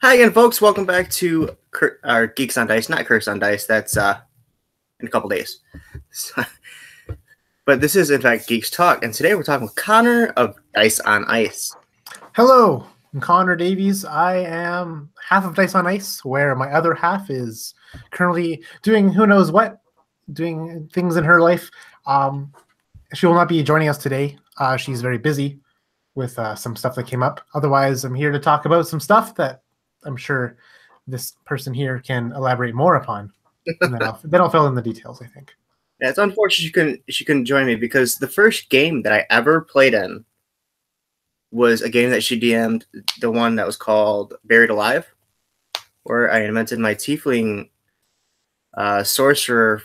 Hi again, folks. Welcome back to our Geeks on Dice, not Curse on Dice. That's in a couple days. But this is, in fact, Geeks Talk, and today we're talking with Connor of Dice on Ice. Hello, I'm Connor Davies. I am half of Dice on Ice, where my other half is currently doing who knows what, doing things in her life. She will not be joining us today. She's very busy with some stuff that came up. Otherwise, I'm here to talk about some stuff that I'm sure this person here can elaborate more upon. And then I'll fill in the details, I think. Yeah, it's unfortunate she couldn't join me because the first game that I ever played in was a game that she DM'd, the one that was called Buried Alive, where I invented my tiefling sorcerer,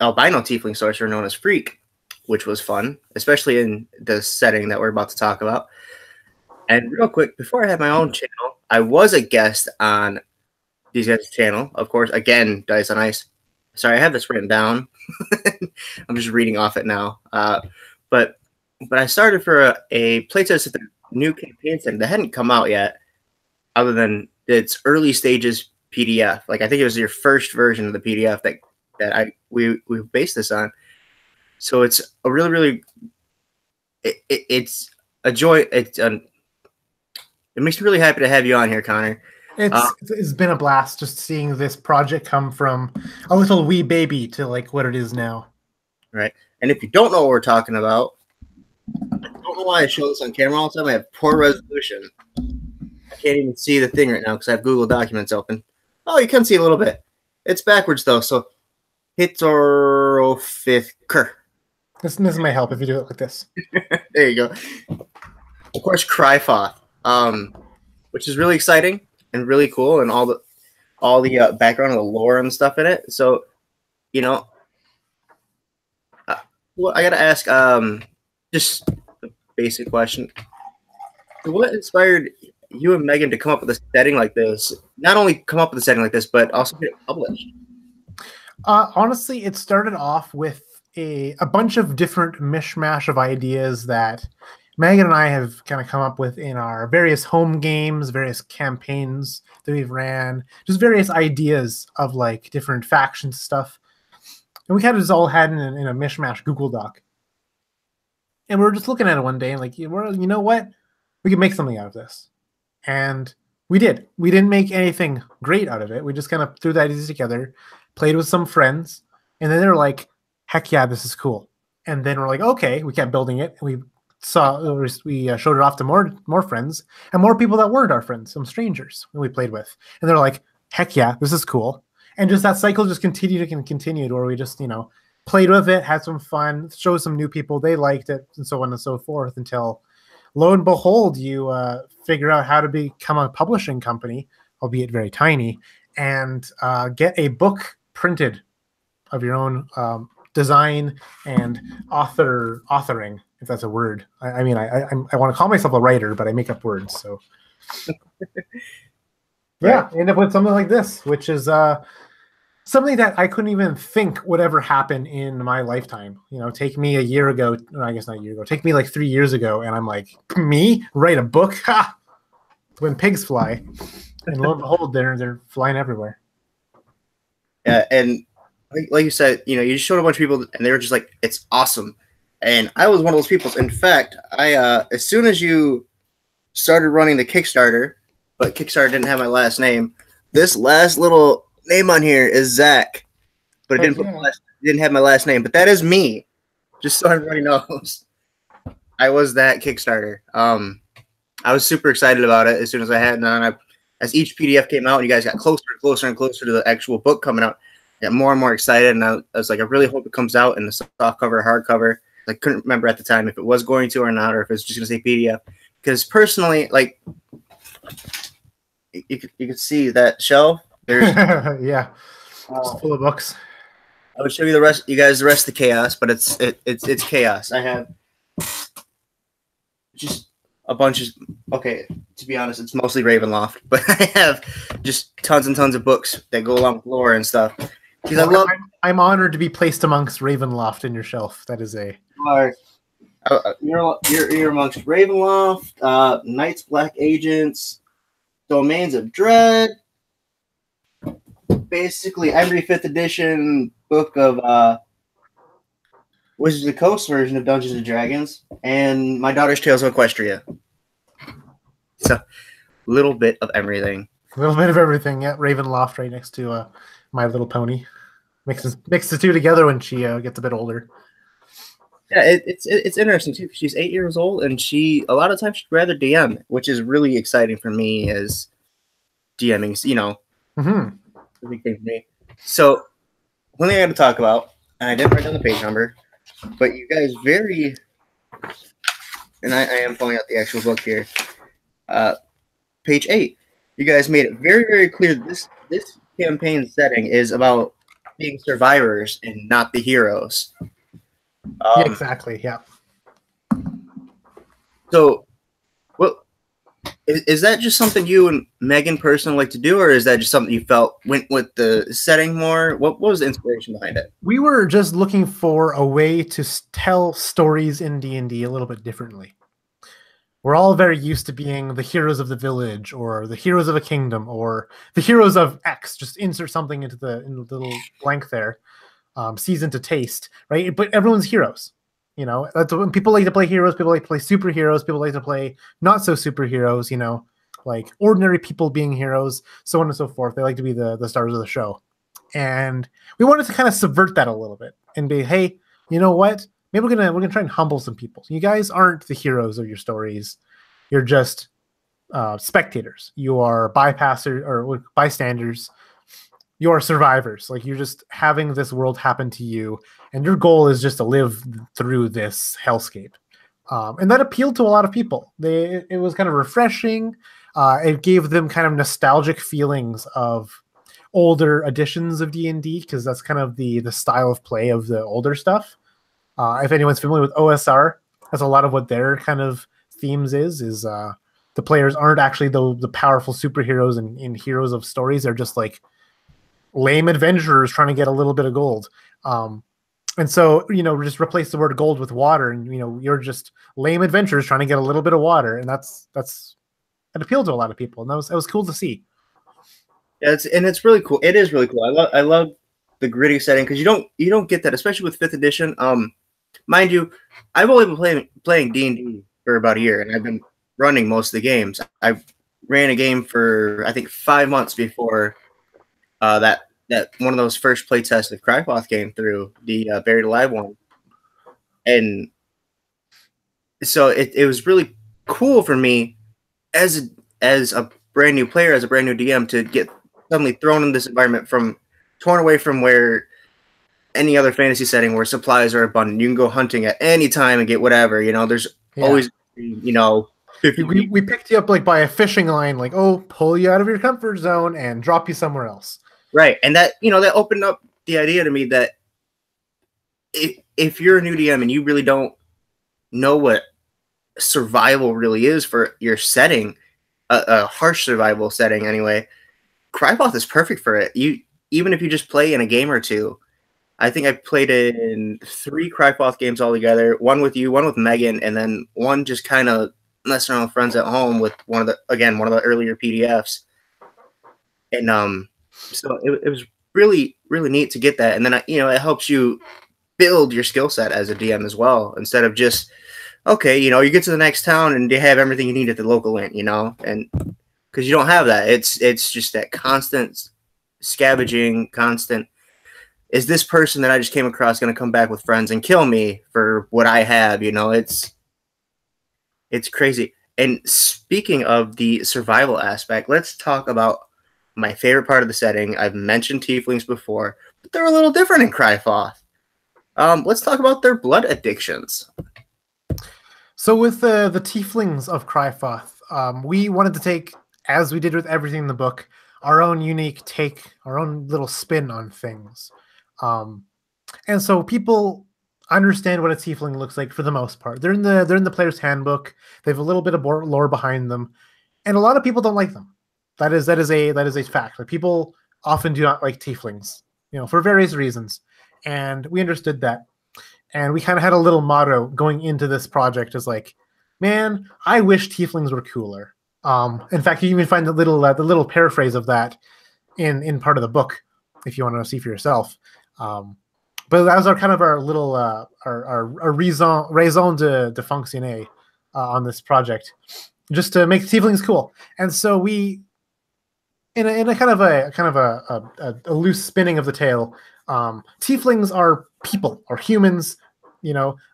albino tiefling sorcerer known as Freak, which was fun, especially in the setting that we're about to talk about. And real quick, before I had my own channel, I was a guest on these guys' channel. Of course, again, Dice on Ice. Sorry, I have this written down. I'm just reading off it now. But I started for a playtest at the new campaign setting that hadn't come out yet, other than its early stages PDF. Like, I think it was your first version of the PDF that we based this on. So it's a really it's a joy. It makes me really happy to have you on here, Connor. It's been a blast just seeing this project come from a little wee baby to like what it is now. Right. And if you don't know what we're talking about, I don't know why I show this on camera all the time. I have poor resolution. I can't even see the thing right now because I have Google Documents open. Oh, you can see a little bit. It's backwards though, so Hitorofiker. This might help if you do it like this. There you go. Of course, Crifoth, which is really exciting and really cool, and all the background and the lore and stuff in it. So, you know, well, I gotta ask just a basic question: what inspired you and Megan to come up with a setting like this? Not only come up with a setting like this, but also get it published. Honestly, it started off with a bunch of different mishmash of ideas that Megan and I have kind of come up with in our various home games, various campaigns that we've ran, just various ideas of like different faction stuff. And we kind of just all had in a mishmash Google Doc. And we were just looking at it one day and like, you know what? We could make something out of this. And we did. We didn't make anything great out of it. We just kind of threw the ideas together, played with some friends, and then they were like, heck yeah, this is cool. And then we're like, okay, we kept building it. And we showed it off to more friends and more people that weren't our friends, some strangers that we played with. And they're like, heck yeah, this is cool. And just that cycle just continued where we just, played with it, had some fun, showed some new people, they liked it, and so on and so forth, until lo and behold, you figure out how to become a publishing company, albeit very tiny, and get a book printed of your own design and authoring, if that's a word. I want to call myself a writer, but I make up words. So yeah, end up with something like this, which is something that I couldn't even think would ever happen in my lifetime. Take me a year ago, I guess not a year ago, take me like 3 years ago, and I'm like, me write a book? Ha! When pigs fly. And lo and behold, they're flying everywhere. Yeah, and like you said, you just showed a bunch of people, and they were just like, "It's awesome." And I was one of those people. In fact, I as soon as you started running the Kickstarter, but Kickstarter didn't have my last name. This last little name on here is Zach, but it didn't have my last name. But that is me. Just so everybody knows, I was that Kickstarter. I was super excited about it as soon as I had it on. As each PDF came out, and you guys got closer and closer and closer to the actual book coming out, I got more and more excited. And I was like, I really hope it comes out in the soft cover, hardcover. I couldn't remember at the time if it was going to or not, or if it's just going to say PDF. Because personally, like, you could see that shelf. There's yeah, it's full of books. I would show you the rest of the chaos, but it's chaos. I have just a bunch of, okay, to be honest, it's mostly Ravenloft, but I have just tons and tons of books that go along with lore and stuff. Because I'm honored to be placed amongst Ravenloft in your shelf. That is a. You're amongst Ravenloft, Knights, Black Agents, Domains of Dread, basically every 5th edition book of Wizards of the Coast version of Dungeons and Dragons, and my daughter's Tales of Equestria. So, a little bit of everything. A little bit of everything. Yeah, Ravenloft right next to My Little Pony. Mix the two together when she gets a bit older. Yeah, it's interesting too. She's 8 years old, and a lot of times she'd rather DM, which is really exciting for me as DMing. You know, a big thing for me. So, one thing I got to talk about, and I didn't write down the page number, but you guys and I am pulling out the actual book here. Page 8. You guys made it very, very clear that this campaign setting is about being survivors and not the heroes. Yeah, exactly. Yeah. So, well, is that just something you and Megan personally like to do, or is that just something you felt went with the setting more? What was the inspiration behind it? We were just looking for a way to tell stories in D&D a little bit differently. We're all very used to being the heroes of the village, or the heroes of a kingdom, or the heroes of X. Just insert something into the little blank there. Season to taste, right? But everyone's heroes. You know, that's when people like to play heroes. People like to play superheroes. People like to play not so superheroes. You know, like ordinary people being heroes, so on and so forth. They like to be the stars of the show, and we wanted to kind of subvert that a little bit and be, hey, you know what? Maybe we're gonna try and humble some people. You guys aren't the heroes of your stories. You're just spectators. You are bystanders. You are survivors. Like, you're just having this world happen to you, and your goal is just to live through this hellscape. And that appealed to a lot of people. It was kind of refreshing. It gave them kind of nostalgic feelings of older editions of D&D, because that's kind of the style of play of the older stuff. If anyone's familiar with OSR, that's a lot of what their kind of themes is the players aren't actually the powerful superheroes and heroes of stories. They're just like lame adventurers trying to get a little bit of gold. And so, you know, just replace the word gold with water, and, you know, you're just lame adventurers trying to get a little bit of water. And that appealed to a lot of people. And that was cool to see. Yeah, it's really cool. It is really cool. I love the gritty setting, because you don't get that, especially with 5th edition. Mind you, I've only been playing D&D for about a year, and I've been running most of the games. I ran a game for, I think, 5 months before that one of those first play tests of Crifoth came through, the Buried Alive one. And so it was really cool for me as a brand new player, as a brand new DM, to get suddenly thrown in this environment, torn away from where any other fantasy setting where supplies are abundant. You can go hunting at any time and get whatever. You know, there's always, you know, we picked you up like by a fishing line, like, oh, pull you out of your comfort zone and drop you somewhere else. Right. And that, you know, that opened up the idea to me that if you're a new DM and you really don't know what survival really is for your setting, a harsh survival setting anyway, Crifoth is perfect for it. Even if you just play in a game or two. I think I played in 3 Crifoth games altogether, one with you, one with Megan, and then one just kind of messing around with friends at home with one of the earlier PDFs. And so it was really, really neat to get that. And then, you know, it helps you build your skill set as a DM as well, instead of just, okay, you know, you get to the next town and they have everything you need at the local inn, you know, and because you don't have that. It's just that constant scavenging, constant, is this person that I just came across going to come back with friends and kill me for what I have? You know, it's crazy. And speaking of the survival aspect, let's talk about my favorite part of the setting. I've mentioned tieflings before, but they're a little different in Crifoth. Let's talk about their blood addictions. So with the tieflings of Crifoth, we wanted to take, as we did with everything in the book, our own unique take, our own little spin on things. And so people understand what a tiefling looks like for the most part. They're in the player's handbook. They have a little bit of lore behind them, and a lot of people don't like them. That is a fact. Like, people often do not like tieflings, you know, for various reasons. And we understood that, and we kind of had a little motto going into this project, is like, man, I wish tieflings were cooler. In fact, you even find the little paraphrase of that in part of the book if you want to see for yourself. But that was our little our raison de fonctionner on this project, just to make tieflings cool. And so we, in a kind of a loose spinning of the tale, tieflings are people or humans,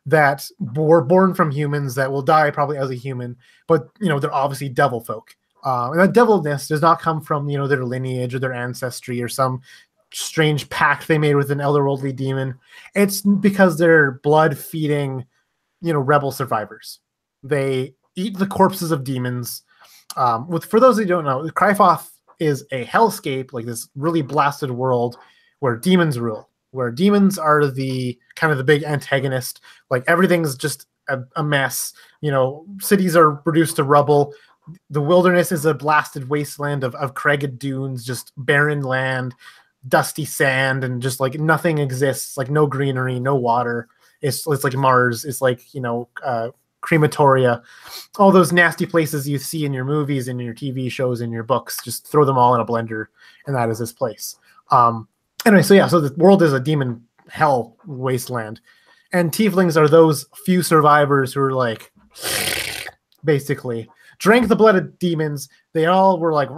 that were born from humans that will die probably as a human, but they're obviously devil folk. And that devilness does not come from their lineage or their ancestry or some strange pact they made with an elderworldly demon. It's because they're blood feeding, rebel survivors. They eat the corpses of demons. For those who don't know, Crifoth is a hellscape, like this really blasted world where demons rule, where demons are the kind of the big antagonist. Like everything's just a mess. Cities are reduced to rubble. The wilderness is a blasted wasteland of cragged dunes, just barren land, dusty sand, and just like nothing exists, like no greenery, no water. It's like Mars. It's like crematoria, all those nasty places you see in your movies, in your TV shows, in your books. Just throw them all in a blender, and that is this place. Anyway, so the world is a demon hell wasteland, and tieflings are those few survivors who are like, basically drank the blood of demons. They all were like,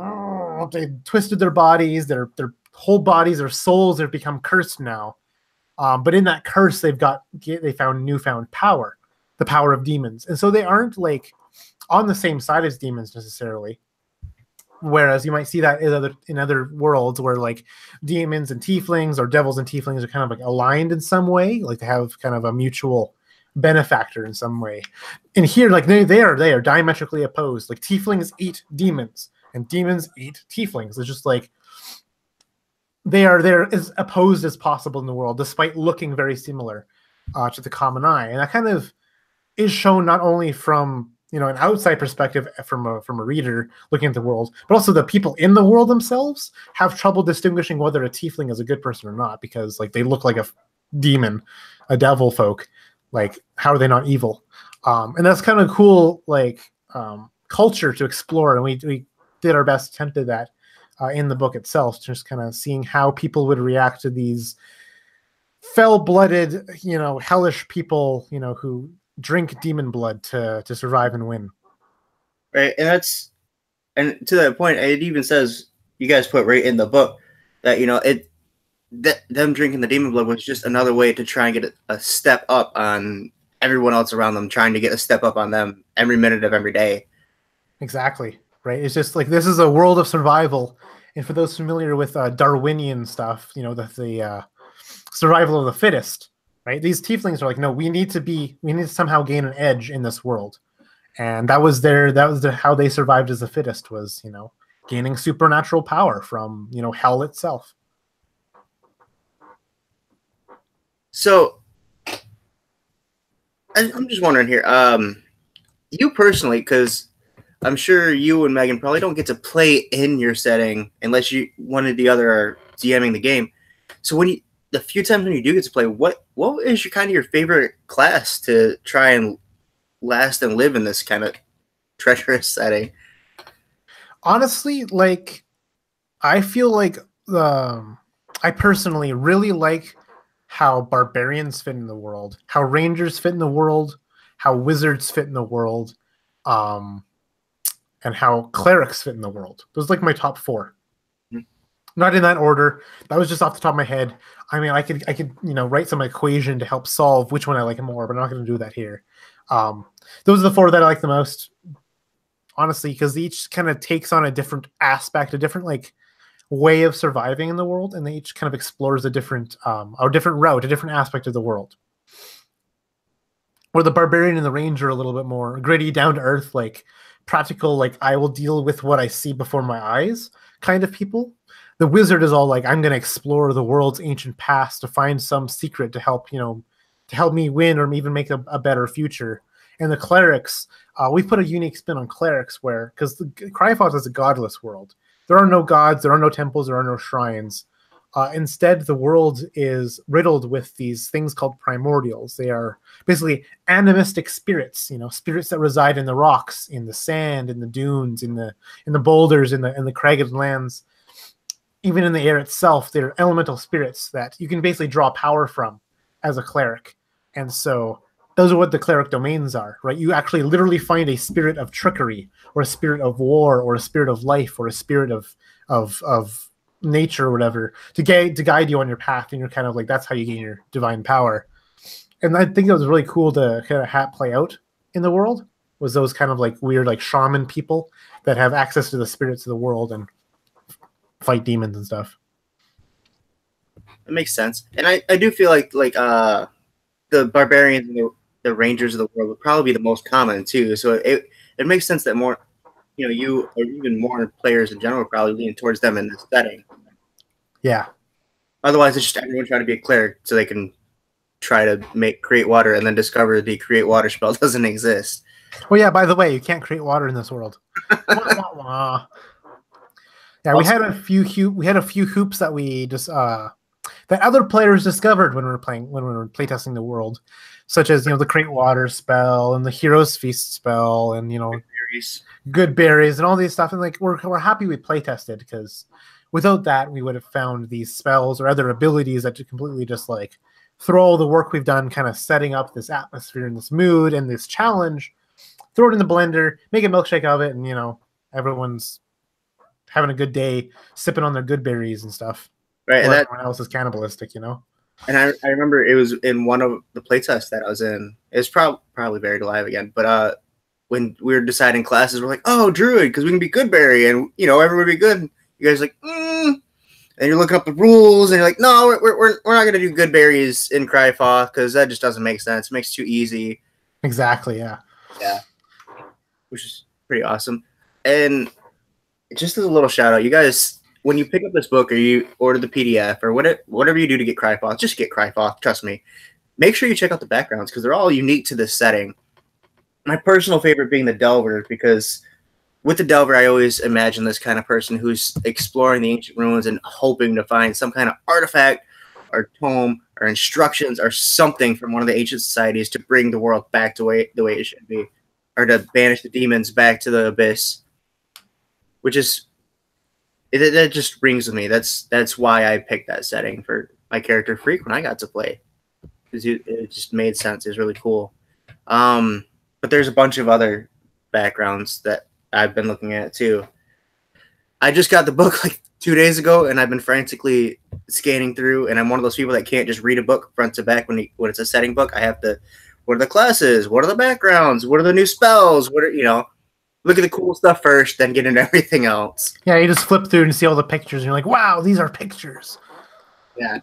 they twisted their bodies, their whole bodies, their souls have become cursed now. But in that curse, they found newfound power, the power of demons. And so they aren't like on the same side as demons necessarily. Whereas you might see that in other worlds where like demons and tieflings or devils and tieflings are kind of like aligned in some way, like they have kind of a mutual benefactor in some way. And here, like they are diametrically opposed. Like tieflings eat demons and demons eat tieflings. It's just like they're as opposed as possible in the world, despite looking very similar to the common eye. And that kind of is shown not only from an outside perspective from a reader looking at the world, but also the people in the world themselves have trouble distinguishing whether a tiefling is a good person or not, because like they look like a demon, a devil folk. Like, how are they not evil? And that's kind of cool, like culture to explore. And we did our best attempt at that in the book itself, just kind of seeing how people would react to these fell-blooded, hellish people, who drink demon blood to survive and win. Right, and to that point, it even says, you guys put right in the book that them drinking the demon blood was just another way to try and get a step up on everyone else around them, trying to get a step up on them every minute of every day. Exactly, right? It's just like this is a world of survival, and for those familiar with Darwinian stuff, the survival of the fittest. Right, these tieflings are like, no, we need to somehow gain an edge in this world, and that was how they survived as the fittest, was gaining supernatural power from hell itself. So, I'm just wondering here, you personally, because I'm sure you and Megan probably don't get to play in your setting unless one or the other are DMing the game. So the few times when you do get to play, what is your favorite class to try and last and live in this kind of treacherous setting? Honestly, like I feel like I personally really like how barbarians fit in the world, how rangers fit in the world, how wizards fit in the world, and how clerics fit in the world. Those are like my top 4. Not in that order. That was just off the top of my head. I mean, I could write some equation to help solve which one I like more, but I'm not going to do that here. Those are the 4 that I like the most, honestly, because each kind of takes on a different aspect, a different like way of surviving in the world, and they each kind of explores a different route, a different aspect of the world. Where the barbarian and the ranger are a little bit more gritty, down to earth, like practical, like I will deal with what I see before my eyes kind of people. The wizard is all like, I'm going to explore the world's ancient past to find some secret to help me win or even make a better future. And the clerics, we put a unique spin on clerics because the Crifoth is a godless world. There are no gods, there are no temples, there are no shrines. Instead, the world is riddled with these things called primordials. They are basically animistic spirits, spirits that reside in the rocks, in the sand, in the dunes, in the boulders, in the cragged lands. Even in the air itself, they're elemental spirits that you can basically draw power from as a cleric. And so those are what the cleric domains are, right? You actually literally find a spirit of trickery, or a spirit of war, or a spirit of life, or a spirit of nature, or whatever, to guide you on your path. And you're kind of like, that's how you gain your divine power. And I think it was really cool to kind of have play out in the world, was those kind of like weird like shaman people that have access to the spirits of the world and fight demons and stuff. It makes sense. And I do feel like the barbarians and the rangers of the world would probably be the most common too. So it makes sense that more, you or even more players in general probably lean towards them in this setting. Yeah. Otherwise, it's just everyone trying to be a cleric so they can try to create water and then discover the create water spell doesn't exist. Well, yeah, by the way, you can't create water in this world. Yeah, also, we had a few hoops that we just that other players discovered when we were playtesting the world, such as the create water spell and the hero's feast spell and good berries and all these stuff. And like we're happy we playtested, because without that we would have found these spells or other abilities that completely just like throw all the work we've done kind of setting up this atmosphere and this mood and this challenge, throw it in the blender, make a milkshake of it, and everyone's having a good day sipping on their good berries and stuff. Right, and everyone else is cannibalistic, And I remember it was in one of the playtests that I was in. It's probably buried alive again, but when we were deciding classes, we're like, oh, druid, because we can be goodberry, and everyone be good. You guys are like, and you're looking up the rules, and you're like, no, we're not gonna do good berries in Crifoth because that just doesn't make sense. It makes it too easy. Exactly. Yeah. Yeah. Which is pretty awesome. And just as a little shout out, you guys, when you pick up this book or you order the PDF or whatever you do to get Crifoth, just get Crifoth. Trust me. Make sure you check out the backgrounds because they're all unique to this setting. My personal favorite being the Delver, because with the Delver, I always imagine this kind of person who's exploring the ancient ruins and hoping to find some kind of artifact or tome or instructions or something from one of the ancient societies to bring the world back to the way it should be, or to banish the demons back to the abyss. Which is, that just rings with me. That's why I picked that setting for my character Freak when I got to play, because it just made sense. It was really cool. But there's a bunch of other backgrounds that I've been looking at too. I just got the book like 2 days ago, and I've been frantically scanning through. And I'm one of those people that can't just read a book front to back when it's a setting book. I have to. What are the classes? What are the backgrounds? What are the new spells? What are Look at the cool stuff first, then get into everything else. Yeah, you just flip through and see all the pictures, and you're like, wow, these are pictures. Yeah.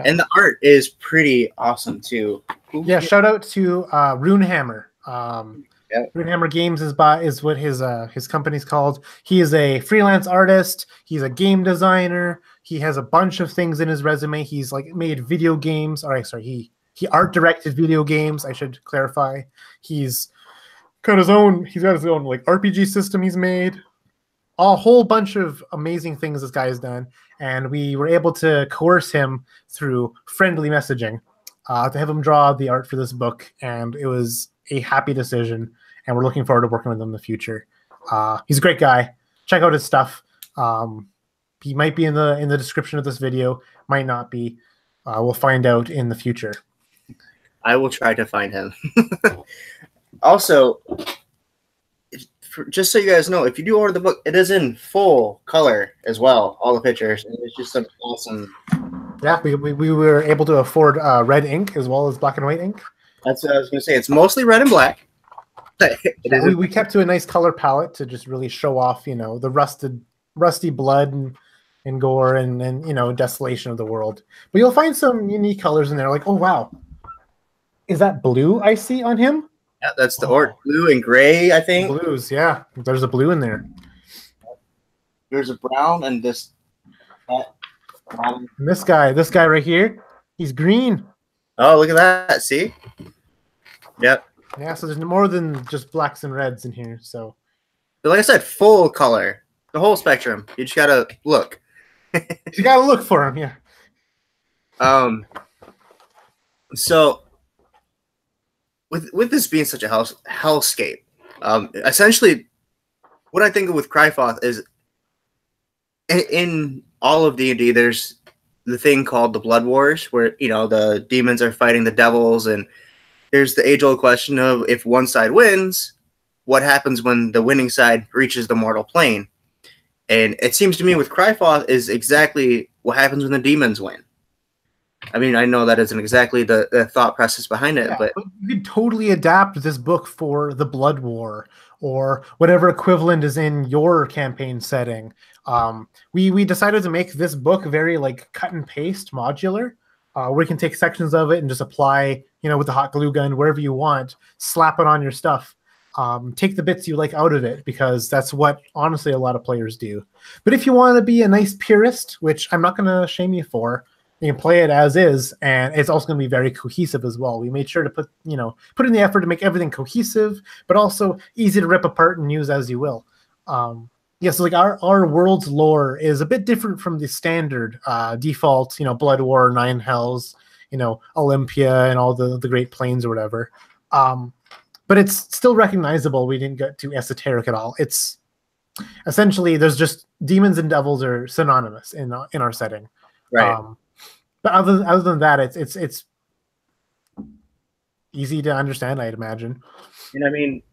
And the art is pretty awesome, too. Yeah, shout out to Runehammer. Runehammer Games is what his company's called. He is a freelance artist. He's a game designer. He has a bunch of things in his resume. He's like made video games. All right, sorry, he art directed video games, I should clarify. He's got his own like RPG system he's made. A whole bunch of amazing things this guy has done, and we were able to coerce him through friendly messaging to have him draw the art for this book, and it was a happy decision, and we're looking forward to working with him in the future. He's a great guy. Check out his stuff. He might be in the description of this video, might not be. We'll find out in the future. I will try to find him. Also, just so you guys know, if you do order the book, it is in full color as well, all the pictures. And it's just an awesome. Yeah, we were able to afford red ink as well as black and white ink. That's what I was going to say. It's mostly red and black. We kept to a nice color palette to just really show off, the rusty blood and gore and desolation of the world. But you'll find some unique colors in there, like, oh wow, is that blue I see on him? Yeah, that's the blue and gray, I think. Blues, yeah. There's a blue in there. There's a brown and this. And this guy right here, he's green. Oh, look at that! See? Yep. Yeah, so there's more than just blacks and reds in here. So, but like I said, full color, the whole spectrum. You just gotta look. You gotta look for him, yeah. Um, so with this being such a hellscape, essentially, what I think of with Crifoth is in all of D&D, there's the thing called the Blood Wars, where the demons are fighting the devils, and there's the age-old question of if one side wins, what happens when the winning side reaches the mortal plane? And it seems to me with Crifoth is exactly what happens when the demons win. I mean, I know that isn't exactly the thought process behind it, but you could totally adapt this book for the Blood War or whatever equivalent is in your campaign setting. We decided to make this book very like cut and paste modular, where you can take sections of it and just apply, with the hot glue gun wherever you want, slap it on your stuff. Take the bits you like out of it, because that's what honestly a lot of players do. But if you want to be a nice purist, which I'm not going to shame you for, you can play it as is, and it's also going to be very cohesive as well. We made sure to put in the effort to make everything cohesive, but also easy to rip apart and use as you will. So like our world's lore is a bit different from the standard default, Blood War, Nine Hells, Olympia, and all the Great Plains or whatever. But it's still recognizable. We didn't get too esoteric at all. It's essentially there's just demons and devils are synonymous in our setting. right. But other than that, it's easy to understand, I'd imagine. And I mean,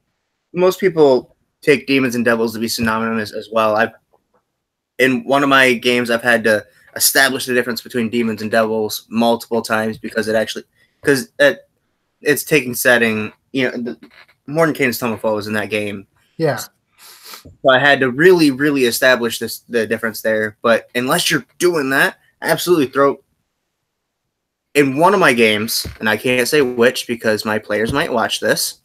most people take demons and devils to be synonymous as well. In one of my games, I've had to establish the difference between demons and devils multiple times because it's taking setting. Mordenkainen's Tome of Foes in that game. Yeah. So I had to really, really establish the difference there. But unless you're doing that, absolutely throw. In one of my games, and I can't say which because my players might watch this,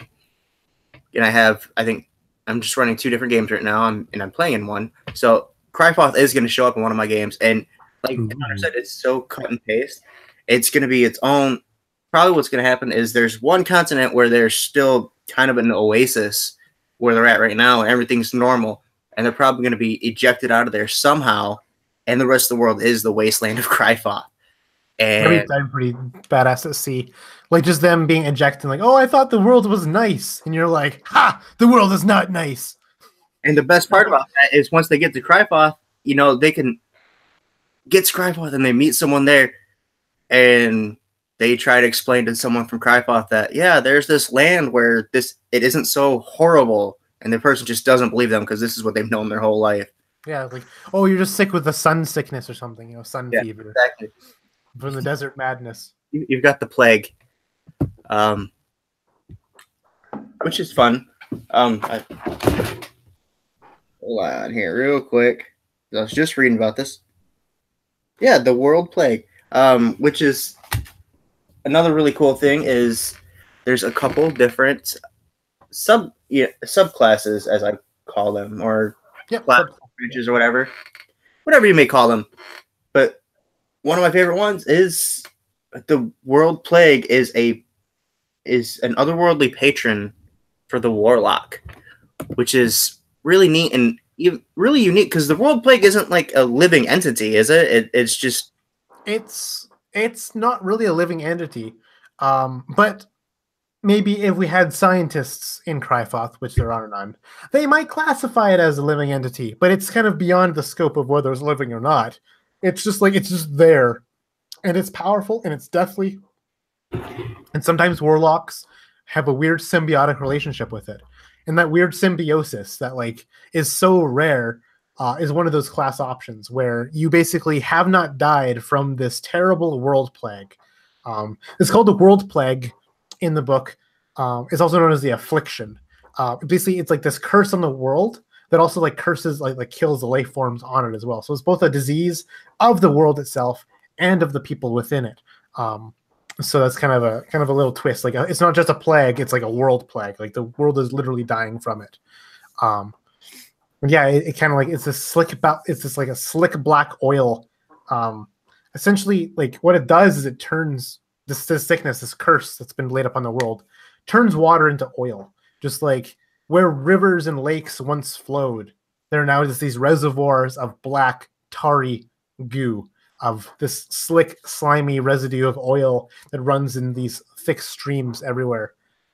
and I think I'm just running 2 different games right now, and I'm playing in one. So Crifoth is going to show up in one of my games, and like Connor said, it's so cut and paste. It's going to be its own. Probably what's going to happen is there's one continent where there's still kind of an oasis where they're at right now, and everything's normal, and they're probably going to be ejected out of there somehow, and the rest of the world is the wasteland of Crifoth. And I'm pretty badass to see, like just them being ejected, like, oh, I thought the world was nice, and you're like, ha, the world is not nice. And the best part about that is once they get to Crifoth, they can get to Crifoth and they meet someone there, and they try to explain to someone from Crifoth that, yeah, there's this land where it isn't so horrible, and the person just doesn't believe them because this is what they've known their whole life. Yeah, like, oh, you're just sick with the sun sickness or something, sun fever. Exactly. From the desert madness. You've got the plague, which is fun. Hold on here real quick. I was just reading about this. Yeah, the world plague, which is another really cool thing is there's a couple different subclasses, as I call them, or branches or whatever you may call them. But one of my favorite ones is the World Plague is an otherworldly patron for the Warlock, which is really neat and really unique because the World Plague isn't like a living entity, is it? It's just it's not really a living entity, but maybe if we had scientists in Crifoth, which there are none, they might classify it as a living entity, but it's kind of beyond the scope of whether it's living or not. It's just there, and it's powerful, and it's deathly, and sometimes warlocks have a weird symbiotic relationship with it, and that weird symbiosis that like is so rare is one of those class options where you basically have not died from this terrible world plague. It's called the World Plague in the book. It's also known as the Affliction. Basically, it's like this curse on the world that also like curses like kills the life forms on it as well. So it's both a disease of the world itself and of the people within it. So that's kind of a little twist. Like it's not just a plague; it's like a world plague. Like the world is literally dying from it. Yeah, it kind of like it's like a slick black oil. Essentially, like what it does is it turns this sickness, this curse that's been laid upon the world, turns water into oil. Just like where rivers and lakes once flowed, there are now just these reservoirs of black, tarry goo of this slick, slimy residue of oil that runs in these thick streams everywhere.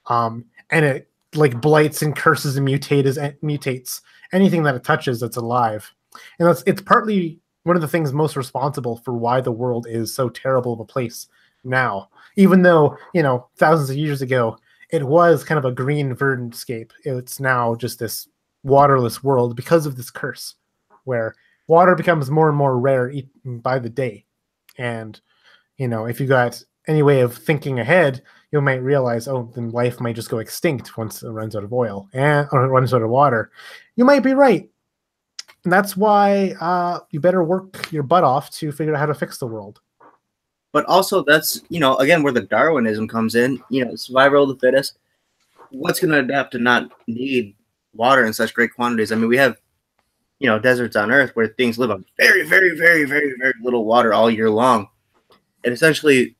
And it like blights and curses and mutates anything that it touches that's alive. And it's partly one of the things most responsible for why the world is so terrible of a place now. Even though, thousands of years ago, it was kind of a green verdandscape. It's now just this waterless world because of this curse, where water becomes more and more rare by the day. And, if you got any way of thinking ahead, you might realize, oh, then life might just go extinct once it runs out of oil or it runs out of water. You might be right. And that's why you better work your butt off to figure out how to fix the world. But also that's, again, where the Darwinism comes in, survival of the fittest. What's going to adapt to not need water in such great quantities? I mean, we have, deserts on Earth where things live on very, very, very, very, very little water all year long. And essentially,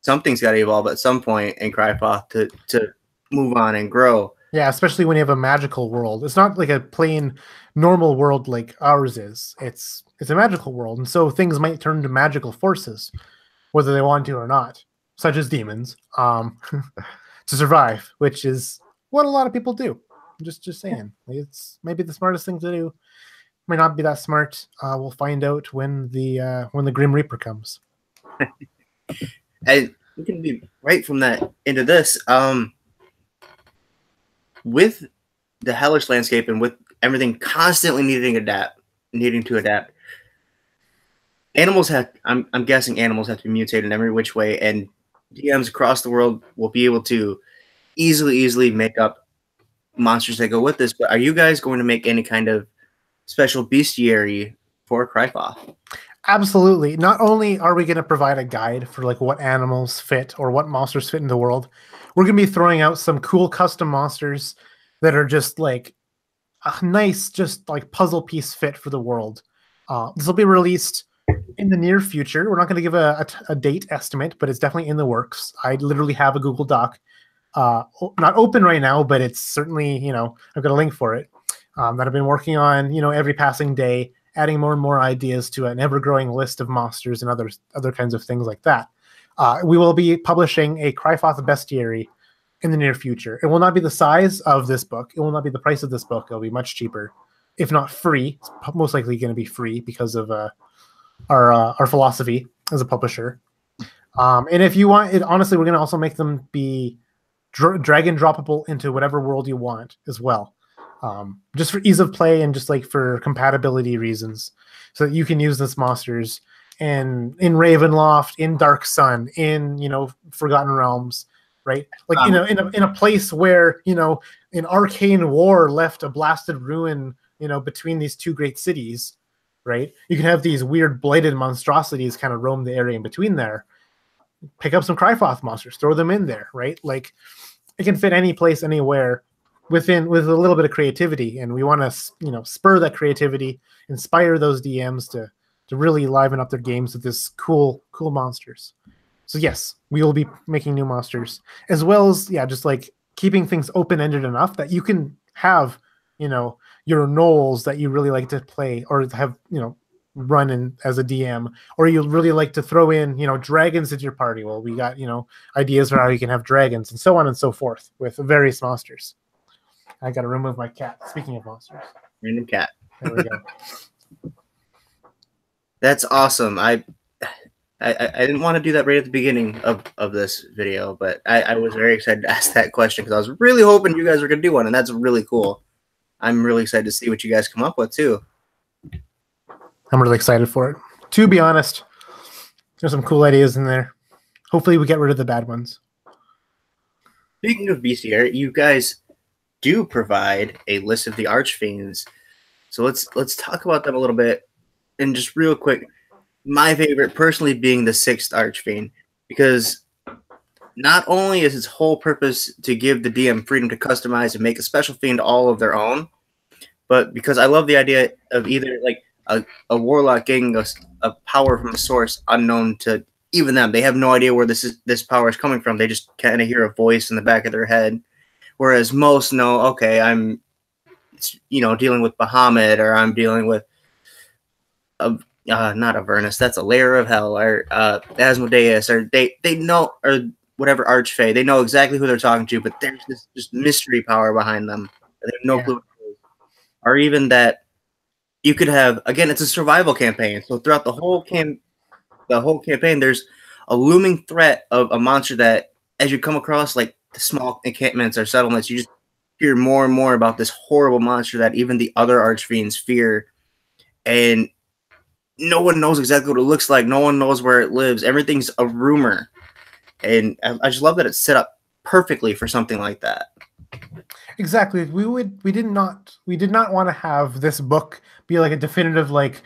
something's got to evolve at some point in Crifoth to move on and grow. Yeah, especially when you have a magical world. It's not like a plain normal world like ours is. It's a magical world, and so things might turn to magical forces, whether they want to or not, such as demons, to survive, which is what a lot of people do. Just saying. It's maybe the smartest thing to do. Might not be that smart. We'll find out when the Grim Reaper comes. And we can be right from that into this. With the hellish landscape and with everything constantly needing to adapt, animals have. I'm guessing animals have to be mutated in every which way, and DMs across the world will be able to easily make up monsters that go with this. But are you guys going to make any kind of special bestiary for Crifoth? Absolutely. Not only are we going to provide a guide for like what animals fit or what monsters fit in the world, we're going to be throwing out some cool custom monsters that are just like a nice, just like puzzle piece fit for the world. This will be released in the near future. We're not going to give a date estimate, but it's definitely in the works. I literally have a Google Doc, not open right now, but it's certainly, I've got a link for it that I've been working on, every passing day, adding more and more ideas to an ever-growing list of monsters and other kinds of things like that. We will be publishing a Crifoth bestiary in the near future. It will not be the size of this book. It will not be the price of this book. It'll be much cheaper, if not free. It's most likely going to be free because of our philosophy as a publisher. And if you want it, honestly, we're going to also make them be drag and droppable into whatever world you want as well. Just for ease of play and just like for compatibility reasons, so that you can use this monsters in Ravenloft, in Dark Sun, in Forgotten Realms, right? Like in a place where an arcane war left a blasted ruin, between these two great cities, right? You can have these weird blighted monstrosities kind of roam the area in between there. Pick up some Crifoth monsters, throw them in there, right? Like it can fit any place, anywhere. With a little bit of creativity, and we want to spur that creativity, inspire those DMs to really liven up their games with this cool monsters. So yes, we will be making new monsters, as well as just like keeping things open-ended enough that you can have your gnolls that you really like to play or have run in as a DM, or you really like to throw in dragons into your party. Well, we got ideas for how you can have dragons and so on and so forth with various monsters. I got to remove my cat. Speaking of monsters. Random cat. There we go. That's awesome. I didn't want to do that right at the beginning of this video, but I was very excited to ask that question because I was really hoping you guys were going to do one, and that's really cool. I'm really excited to see what you guys come up with, too. I'm really excited for it. To be honest, there's some cool ideas in there. Hopefully we get rid of the bad ones. Speaking of bestiary, you guys do provide a list of the Archfiends. So let's talk about them a little bit. And just real quick, my favorite personally being the 6th Archfiend, because not only is its whole purpose to give the DM freedom to customize and make a special fiend all of their own, but because I love the idea of either like a warlock getting a power from a source unknown to even them. They have no idea where this power is coming from. They just kind of hear a voice in the back of their head. Whereas most know, okay, I'm, dealing with Bahamut, or I'm dealing with a not Avernus, that's a layer of hell, or Asmodeus, or they know, or whatever Archfey, they know exactly who they're talking to, but there's this just mystery power behind them. They have no clue. Or even that you could have, again, it's a survival campaign, so throughout the whole campaign, there's a looming threat of a monster that, as you come across like the small encampments or settlements, you just hear more and more about this horrible monster that even the other Archfiends fear, and no one knows exactly what it looks like. No one knows where it lives. Everything's a rumor, and I just love that it's set up perfectly for something like that. Exactly. We did not want to have this book be like a definitive, like,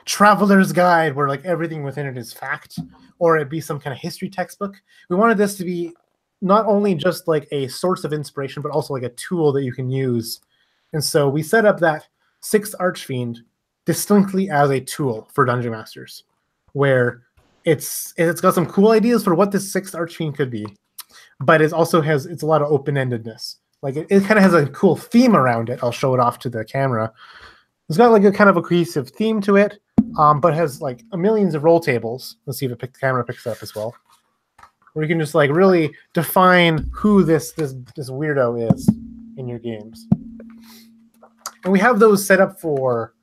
traveler's guide where like everything within it is fact, or it be some kind of history textbook. We wanted this to be not only just like a source of inspiration, but also like a tool that you can use. And so we set up that sixth Archfiend distinctly as a tool for Dungeon Masters, where it's got some cool ideas for what this sixth Archfiend could be, but it's a lot of open-endedness. Like it kind of has a cool theme around it. I'll show it off to the camera. It's got like a kind of a cohesive theme to it, but has like millions of roll tables. Let's see if the camera picks up as well, where you can just like really define who this weirdo is in your games. And we have those set up for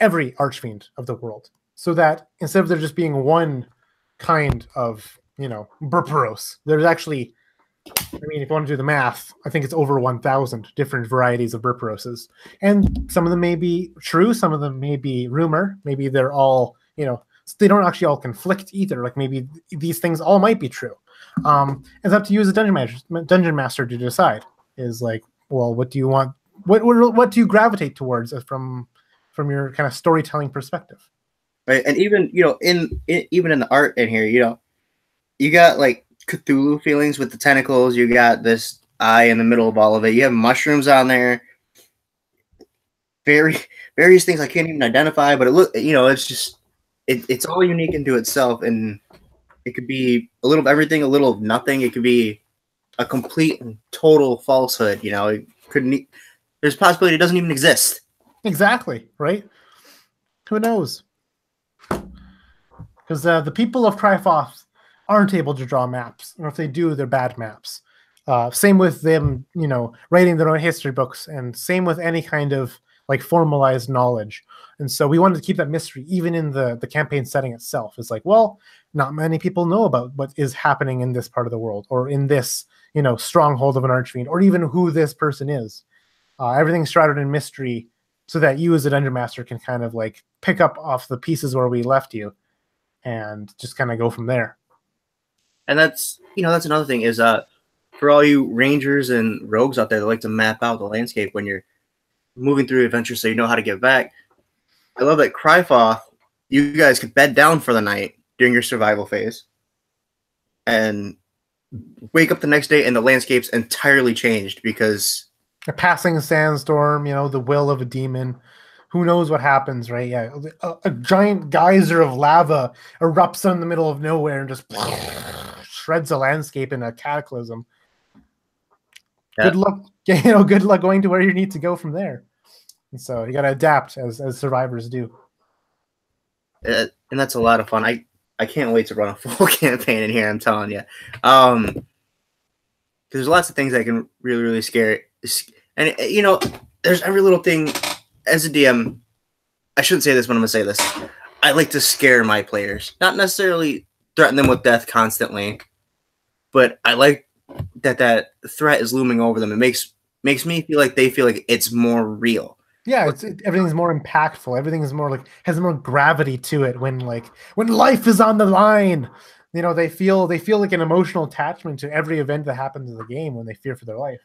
every Archfiend of the world, so that instead of there just being one kind of, Burperos, there's actually, if you want to do the math, I think it's over 1,000 different varieties of Burperoses. And some of them may be true, some of them may be rumor, maybe they're all, they don't actually all conflict either. Like maybe these things all might be true. It's up to you as a dungeon master to decide. Is like, well, what do you want? What do you gravitate towards from your kind of storytelling perspective? Right, and even even in the art in here, you got like Cthulhu feelings with the tentacles. You got this eye in the middle of all of it. You have mushrooms on there. Various things I can't even identify, but it's just it's all unique into itself, and it could be a little of everything, a little of nothing. It could be a complete and total falsehood. It couldn't. There's a possibility it doesn't even exist. Exactly, right? Who knows? Because the people of Crifoth aren't able to draw maps, or if they do, they're bad maps. Same with them, writing their own history books, and same with any kind of like formalized knowledge. And so we wanted to keep that mystery even in the campaign setting itself. It's like, well, not many people know about what is happening in this part of the world, or in this, stronghold of an Archfiend, or even who this person is. Everything's shrouded in mystery, so that you as a dungeon master can kind of like pick up off the pieces where we left you and just kind of go from there. And that's another thing is for all you rangers and rogues out there that like to map out the landscape when you're moving through adventures so you know how to get back. I love that Crifoth, you guys could bed down for the night during your survival phase and wake up the next day and the landscape's entirely changed because a passing sandstorm, the will of a demon. Who knows what happens, right? Yeah, a giant geyser of lava erupts in the middle of nowhere and just shreds the landscape in a cataclysm. Yeah. Good luck, good luck going to where you need to go from there. And so you got to adapt as survivors do. And that's a lot of fun. I can't wait to run a full campaign in here, I'm telling you. Because there's lots of things that can really, really scare. And, there's every little thing. As a DM, I shouldn't say this, but I'm going to say this. I like to scare my players. Not necessarily threaten them with death constantly, but I like that threat is looming over them. It makes me feel like they feel like it's more real. Yeah, everything's more impactful. Everything is more like has more gravity to it when life is on the line. They feel like an emotional attachment to every event that happens in the game when they fear for their life.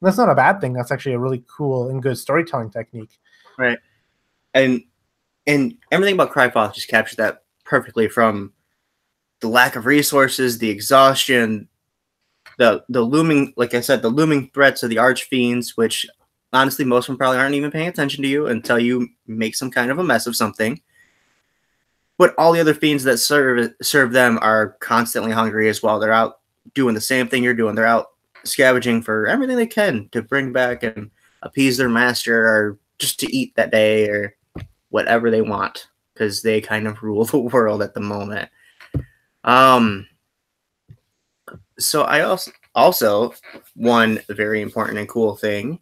And that's not a bad thing. That's actually a really cool and good storytelling technique. Right. And everything about Crifoth just captures that perfectly, from the lack of resources, the exhaustion, the looming, like I said, the looming threats of the Archfiends, which honestly most of them probably aren't even paying attention to you until you make some kind of a mess of something. But all the other fiends that serve them are constantly hungry as well. They're out doing the same thing you're doing. They're out scavenging for everything they can to bring back and appease their master, or just to eat that day, or whatever they want. because they kind of rule the world at the moment. Um, so I also one very important and cool thing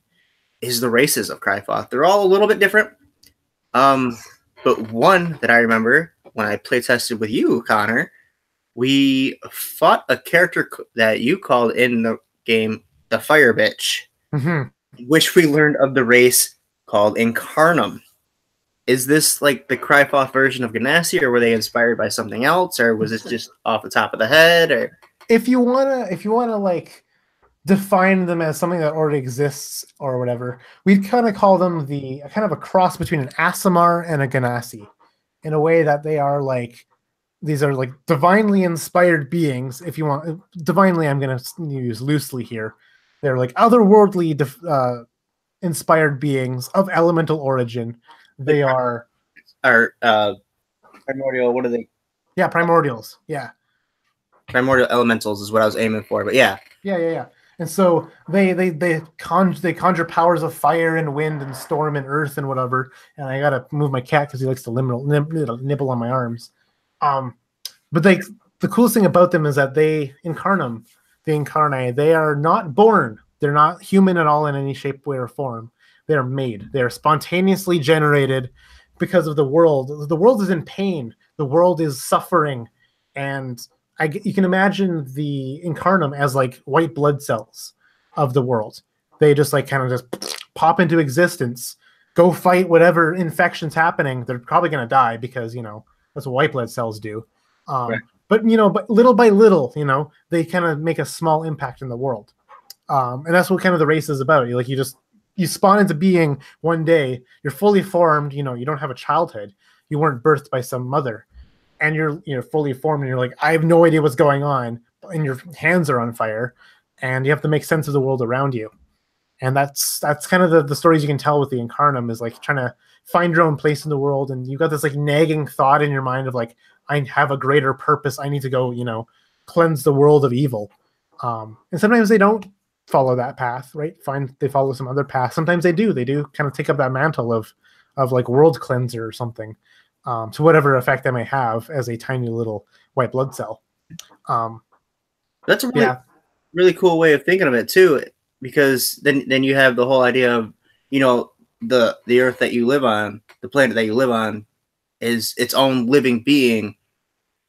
is the races of Crifoth. They're all a little bit different. But one that I remember when I play tested with you, Connor, we fought a character that you called in the game the Fire Bitch, which we learned of the race called Incarnum. Is this like the Crifoth version of Ganassi, or were they inspired by something else, or was this just off the top of the head? Or if you wanna like define them as something that already exists or whatever, we'd kind of call them the kind of a cross between an Aasimar and a Ganassi, in a way that they are like these are like divinely inspired beings. If you want divinely, I'm going to use loosely here. They're like otherworldly inspired beings of elemental origin. They are primordial. What are they? Yeah, primordials. Yeah, primordial elementals is what I was aiming for. But yeah. And so they conjure powers of fire and wind and storm and earth and whatever. And I gotta move my cat because he likes to nibble on my arms. But the coolest thing about them is that they incarnate. They are not born. They're not human at all in any shape, way, or form. They are made. They are spontaneously generated because of the world. The world is in pain. The world is suffering, and you can imagine the Incarnum as like white blood cells of the world. They just like kind of just pop into existence, go fight whatever infection's happening. They're probably going to die because, that's what white blood cells do. Right. But little by little, they kind of make a small impact in the world. And that's what kind of the race is about. You spawn into being one day, you're fully formed, you don't have a childhood. You weren't birthed by some mother. And you're fully formed, and you're like, I have no idea what's going on, and your hands are on fire, and you have to make sense of the world around you. And that's kind of the stories you can tell with the Incarnum, is like trying to find your own place in the world, and you got this like nagging thought in your mind of like, I have a greater purpose. I need to go, cleanse the world of evil. And sometimes they don't follow that path, right? They follow some other path. Sometimes they do. They do kind of take up that mantle of like world cleanser or something. To whatever effect that may have as a tiny little white blood cell. That's a really cool way of thinking of it too, because then you have the whole idea of the earth that you live on, the planet that you live on, is its own living being,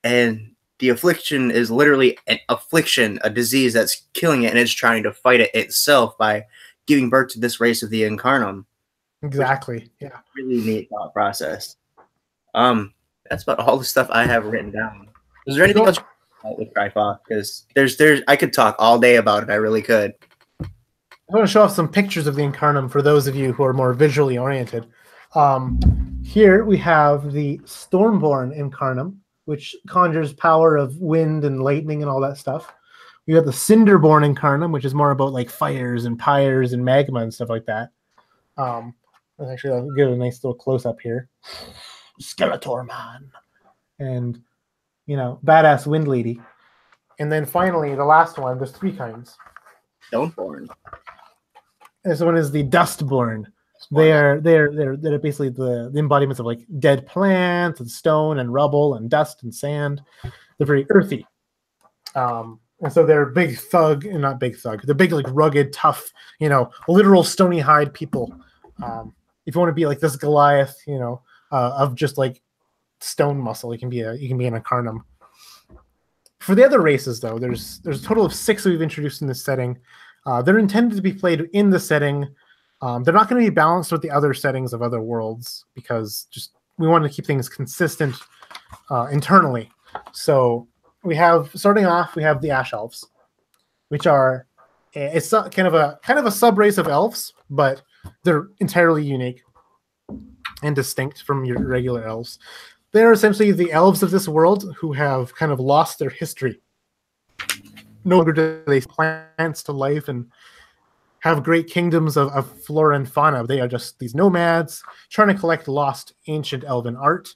and the affliction is literally an affliction, a disease that's killing it, and it's trying to fight it itself by giving birth to this race of the Incarnum. Exactly. Yeah. Really neat thought process. That's about all the stuff I have written down. Is there anything else with Crifoth? Because there's I could talk all day about it. I really could. I want to show off some pictures of the Incarnum for those of you who are more visually oriented. Here we have the Stormborn Incarnum, which conjures power of wind and lightning and all that stuff. We got the Cinderborn Incarnum, which is more about like fires and pyres and magma and stuff like that. Actually, I'll give a nice little close up here. Skeletor Man, and badass wind lady. And then finally the last one, there's three kinds. Stoneborn. This one is the Dustborn. They're basically the embodiments of like dead plants and stone and rubble and dust and sand. They're very earthy. And so they're big thug, and not big thug. They're big, like rugged, tough, literal stony hide people. If you want to be like this Goliath, of just like stone muscle, you can be an Incarnum. For the other races, though, there's a total of 6 we've introduced in this setting. They're intended to be played in the setting. They're not going to be balanced with the other settings of other worlds because we want to keep things consistent internally. So starting off, we have the Ash Elves, which are it's kind of a sub race of elves, but they're entirely unique and distinct from your regular elves. They're essentially the elves of this world who have kind of lost their history. No longer do they plants to life and have great kingdoms of flora and fauna. They are just these nomads trying to collect lost ancient elven art.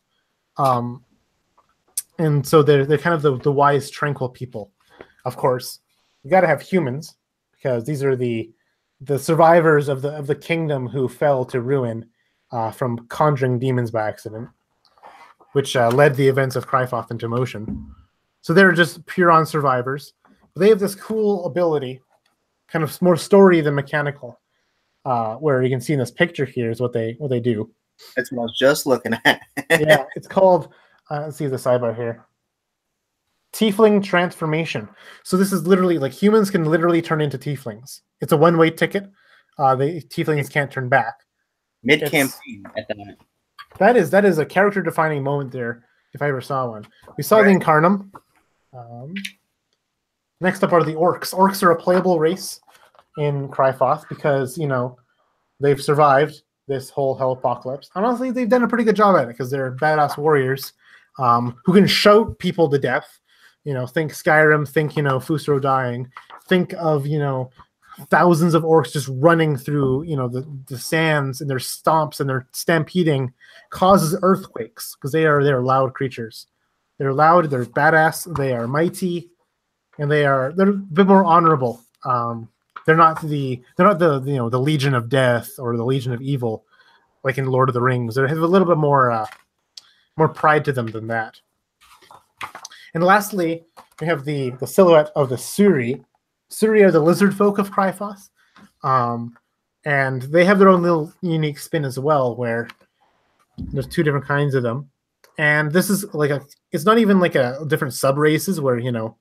And so they're kind of the wise, tranquil people. Of course, you got to have humans because these are the survivors of the kingdom who fell to ruin from conjuring demons by accident. which led the events of Crifoth into motion. So they're just pure-on survivors. But they have this cool ability, kind of more story than mechanical, where you can see in this picture here is what they do. That's what I was just looking at. Yeah, it's called, let's see the sidebar here. Tiefling transformation. So this is literally like humans can literally turn into tieflings. It's a one-way ticket. The tieflings can't turn back. Mid-campaign at that. That is a character-defining moment there, if I ever saw one. We saw the Incarnum. Next up are the Orcs. Orcs are a playable race in Crifoth because, you know, they've survived this whole hell apocalypse. And honestly, they've done a pretty good job at it because they're badass warriors who can shout people to death. You know, think Skyrim, think, you know, Fusro dying. Think of, you know, thousands of orcs just running through, you know, the sands, and their stomps and their stampeding causes earthquakes because they're loud creatures. They're loud, they're badass, they are mighty, and they're a bit more honorable. They're not the you know, the Legion of Death or the Legion of Evil like in Lord of the Rings. They have a little bit more pride to them than that. And lastly, we have the silhouette of the Suri. Suri are the lizard folk of Crifoth. And they have their own little unique spin as well, where there's two different kinds of them. And this is like it's not even like a different sub-races where, you know,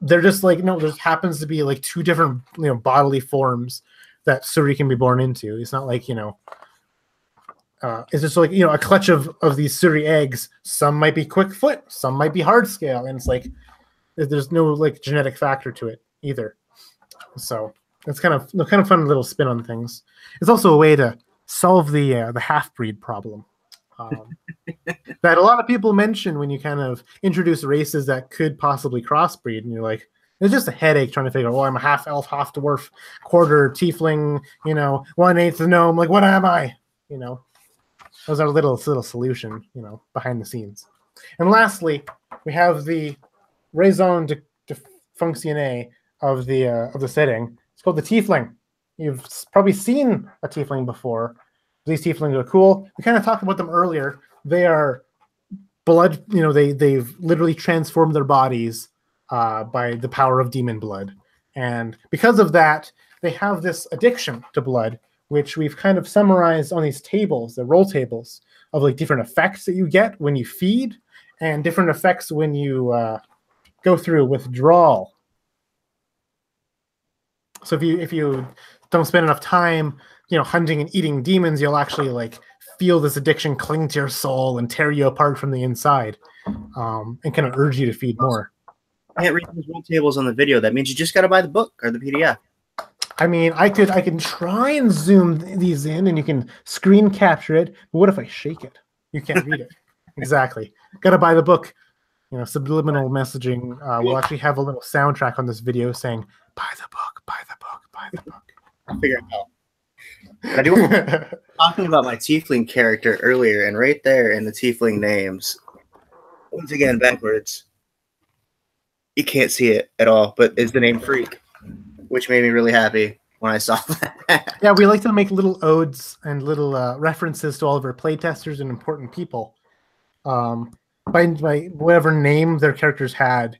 they're just like, no, there happens to be like two different, you know, bodily forms that Suri can be born into. It's not like, you know, it's just like, you know, a clutch of these Suri eggs. Some might be quick foot, some might be hard scale, and it's like there's no like genetic factor to it either. So it's kind of fun little spin on things. It's also a way to solve the half-breed problem that a lot of people mention when you kind of introduce races that could possibly crossbreed, and you're like, it's just a headache trying to figure out, oh, I'm a half elf, half dwarf, quarter tiefling, you know, 1/8 gnome. Like, what am I? You know, those are little solution, you know, behind the scenes. And lastly, we have the raison de fonctionner of the setting. It's called the tiefling. You've probably seen a tiefling before. These tieflings are cool. We kind of talked about them earlier. They are blood, you know, they've literally transformed their bodies by the power of demon blood. And because of that, they have this addiction to blood, which we've kind of summarized on these tables, the roll tables, of like different effects that you get when you feed and different effects when you go through withdrawal. So if you don't spend enough time, you know, hunting and eating demons, you'll actually like feel this addiction cling to your soul and tear you apart from the inside, and kind of urge you to feed more. I can't read those roll tables on the video. That means you just got to buy the book or the PDF. I mean, I can try and zoom these in, and you can screen capture it. But what if I shake it? You can't read it. Exactly. Got to buy the book. You know, subliminal messaging. We'll actually have a little soundtrack on this video saying, "Buy the book, buy the book, buy the book." I'll figure it out. I do want talking about my tiefling character earlier, and right there in the tiefling names, once again backwards. You can't see it at all, but is the name Freak, which made me really happy when I saw that. Yeah, we like to make little odes and little references to all of our playtesters and important people by whatever name their characters had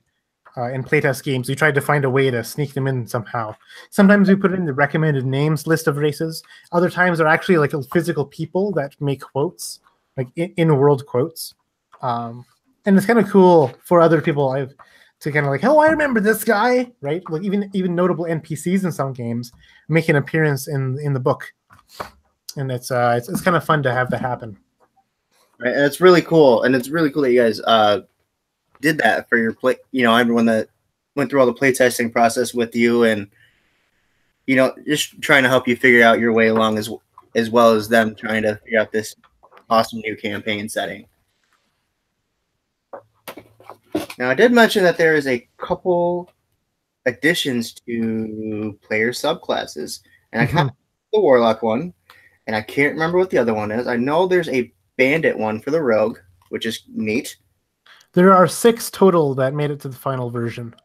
in playtest games. We tried to find a way to sneak them in somehow. Sometimes we put it in the recommended names list of races. Other times they're actually like physical people that make quotes, like in-world quotes. And it's kind of cool for other people to kind of like, oh, I remember this guy, right? Like even notable NPCs in some games make an appearance in the book, and it's kind of fun to have that happen. Right, and it's really cool, and it's really cool that you guys did that for your play. You know, everyone that went through all the playtesting process with you, and you know, just trying to help you figure out your way along as well as them trying to figure out this awesome new campaign setting. Now, I did mention that there is a couple additions to player subclasses, and I kind of the Warlock one, and I can't remember what the other one is. I know there's a Bandit one for the Rogue, which is neat. There are 6 total that made it to the final version.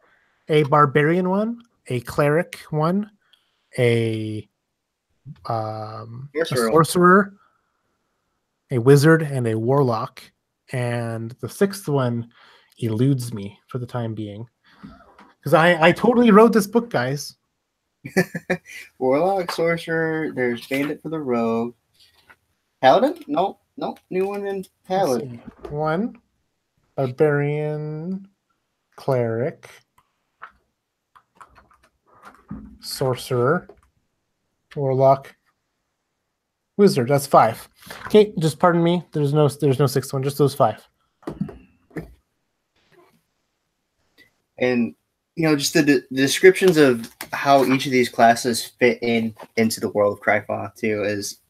A Barbarian one, a Cleric one, a Sorcerer, a Wizard, and a Warlock. and the sixth one eludes me for the time being. Because I totally wrote this book, guys. Warlock, Sorcerer, there's Bandit for the Rogue. Paladin? Nope. New one in Paladin. One, Barbarian, Cleric, Sorcerer, Warlock, Wizard. That's 5. Okay, just pardon me. There's no sixth one. Just those 5. And just the descriptions of how each of these classes fit into the world of Crifoth too is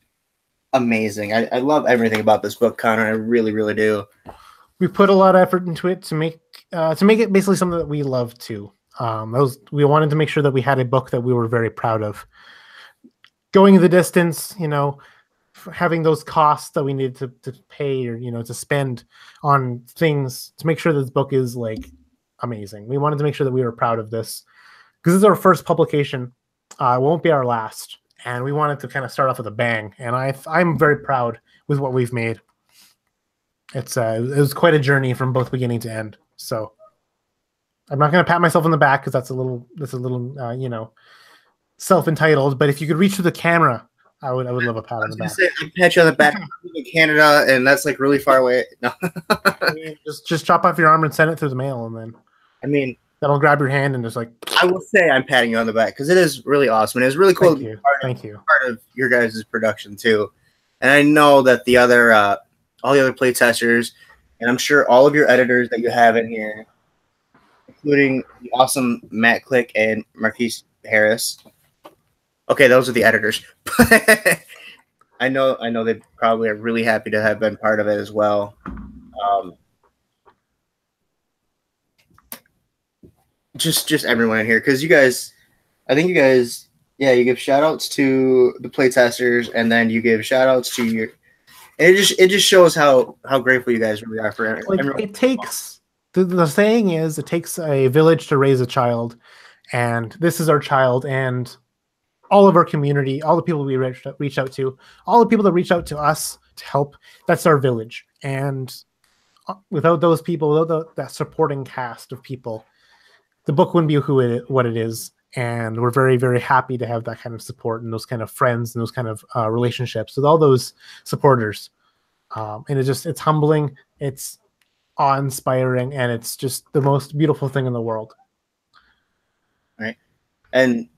amazing. I love everything about this book, Connor. I really, really do. We put a lot of effort into it to make it basically something that we love too. We wanted to make sure that we had a book that we were very proud of. Going the distance, having those costs that we needed to pay or to spend on things to make sure this book is like amazing. We wanted to make sure that we were proud of this because this is our first publication. It won't be our last, and we wanted to kind of start off with a bang. And I'm very proud with what we've made. It was quite a journey from both beginning to end. So I'm not going to pat myself on the back because that's a little self-entitled. But if you could reach through the camera, I would love a pat on the back. I pat you on the back. In Canada, and that's like really far away. No. just chop off your arm and send it through the mail, and then that'll grab your hand and just like. I will say I'm patting you on the back because it is really awesome. And it was really cool. Thank you. Part of your guys' production too, and I know that the other all the other playtesters, and I'm sure all of your editors that you have in here, including the awesome Matt Click and Marquise Harris. Okay, those are the editors. I know they probably are really happy to have been part of it as well. Just everyone in here, because you guys, I think you guys, you give shout outs to the playtesters, and then you give shout outs to your. And it just shows how grateful you guys really are for everyone. It takes the saying is it takes a village to raise a child, and this is our child, and all of our community, all the people we reach out to, all the people that reach out to us to help, that's our village. And without those people, without that supporting cast of people, the book wouldn't be what it is. And we're very, very happy to have that kind of support and those kind of friends and those kind of relationships with all those supporters. And it's humbling, it's awe-inspiring, and it's just the most beautiful thing in the world. Right. And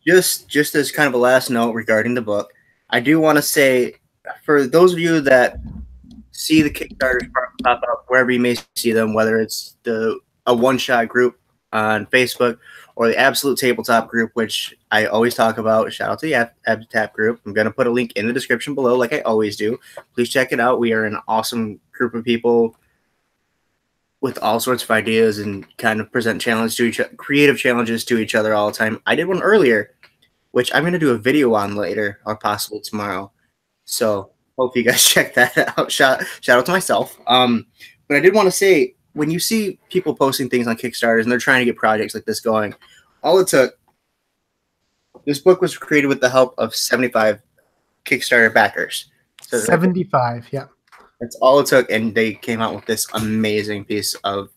just as kind of a last note regarding the book, I do want to say, for those of you that see the Kickstarters pop up wherever you may see them, whether it's a one-shot group on Facebook or the Absolute Tabletop group, which I always talk about. Shout out to the Absolute group. I'm going to put a link in the description below like I always do. Please check it out. We are an awesome group of people with all sorts of ideas and kind of present creative challenges to each other all the time. I did one earlier, which I'm going to do a video on later or possibly tomorrow. So hope you guys check that out. Shout out to myself. But I did want to say, when you see people posting things on Kickstarters and they're trying to get projects like this going, all it took, this book was created with the help of 75 Kickstarter backers. So 75, yeah. That's all it took, and they came out with this amazing piece of,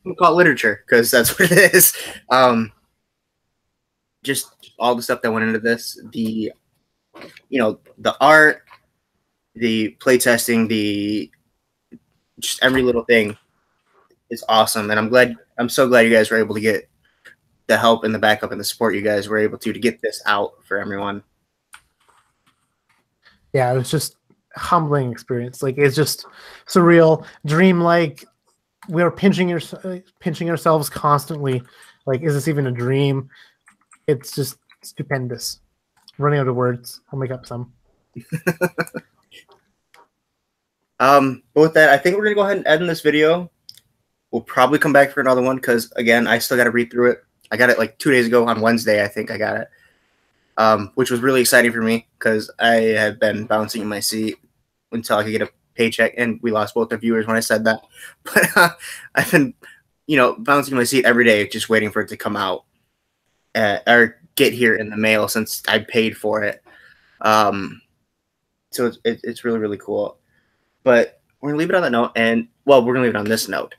we'll call it literature, because that's what it is. Just all the stuff that went into this, the art, the playtesting, just every little thing is awesome. And I'm so glad you guys were able to get the help and the backup and the support you guys were able to get this out for everyone. Yeah, it was just humbling experience. Like, it's just surreal, dreamlike. We were pinching ourselves constantly. Like, is this even a dream? It's just stupendous. Running out of words. I'll make up some. But with that, I think we're gonna go ahead and end this video. We'll probably come back for another one because, again, I still got to read through it. I got it like 2 days ago on Wednesday. I think I got it, which was really exciting for me because I had been bouncing in my seat until I could get a paycheck, and we lost both the viewers when I said that. But I've been, bouncing in my seat every day, just waiting for it to come out or get here in the mail since I paid for it. So it's really, really cool. But we're gonna leave it on that note, and well, we're gonna leave it on this note.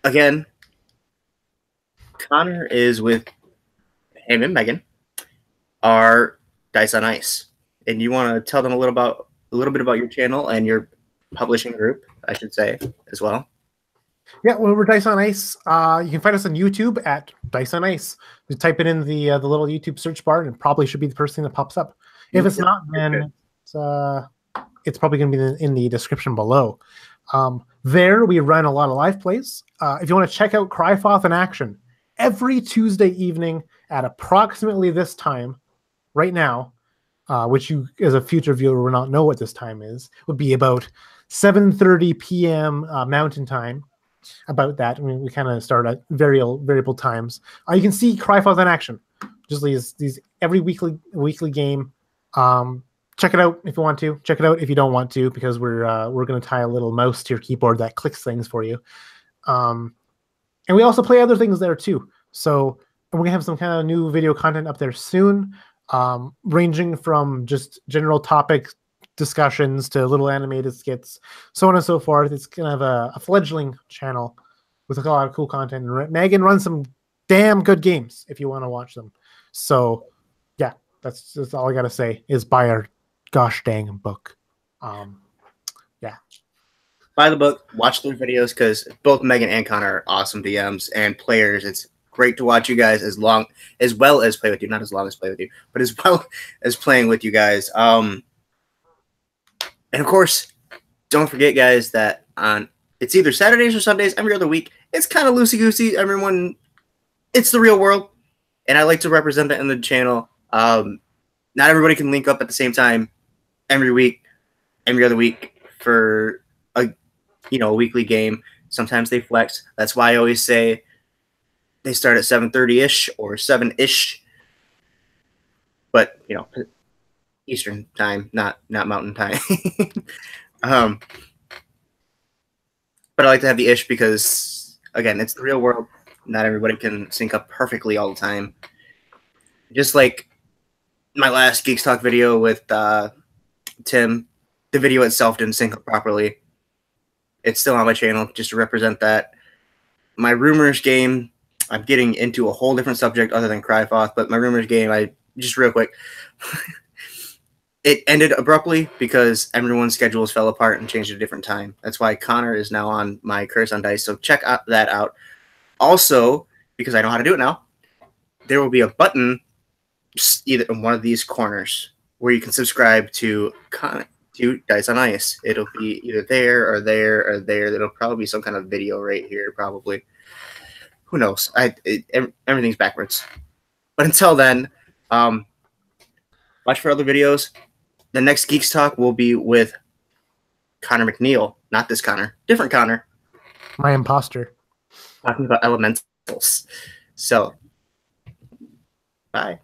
Again, Connor is with him and Megan are Dice on Ice, and you want to tell them a little bit about your channel and your publishing group, I should say, as well. Yeah, well, we're Dice on Ice. You can find us on YouTube at Dice on Ice. You type it in the little YouTube search bar, and it probably should be the first thing that pops up. If it's not, then it's probably going to be in the description below. There, we run a lot of live plays. If you want to check out Crifoth in action, every Tuesday evening at approximately this time, right now, which you, as a future viewer, will not know what this time is, would be about 7:30 p.m. Mountain Time. About that, I mean, we kind of start at variable times. You can see Crifoth in action. Just these every weekly game. Check it out if you want to. Check it out if you don't want to, because we're going to tie a little mouse to your keyboard that clicks things for you. And we also play other things there too. So we're gonna have some kind of new video content up there soon, ranging from just general topic discussions to little animated skits, so on and so forth. It's gonna have a fledgling channel with a lot of cool content. And Megan runs some damn good games if you want to watch them. So yeah, that's all I gotta say is buy our gosh dang book. Yeah. Buy the book, watch their videos, because both Megan and Connor are awesome DMs and players. It's great to watch you guys as well as play with you. Not as long as play with you, but as well as playing with you guys. And of course, don't forget, guys, that it's either Saturdays or Sundays every other week. It's kind of loosey-goosey. Everyone, it's the real world, and I like to represent that in the channel. Not everybody can link up at the same time every week, every other week for a weekly game. Sometimes they flex. That's why I always say they start at 7:30-ish or 7-ish, but Eastern time, not Mountain time. But I like to have the ish because, again, it's the real world. Not everybody can sync up perfectly all the time. Just like my last Geeks Talk video with Tim, the video itself didn't sync up properly. It's still on my channel just to represent that. My Rumors game, I'm getting into a whole different subject other than Crifoth, but my Rumors game, just real quick, it ended abruptly because everyone's schedules fell apart and changed at a different time. That's why Connor is now on my Curse on Dice, so check that out. Also, because I know how to do it now, there will be a button either in one of these corners where you can subscribe to Dice on Ice. It'll be either there or there or there. There'll probably be some kind of video right here, probably. Who knows? Everything's backwards. But until then, watch for other videos. The next Geeks Talk will be with Connor McNeil. Not this Connor. Different Connor. My imposter. Talking about elementals. So, bye.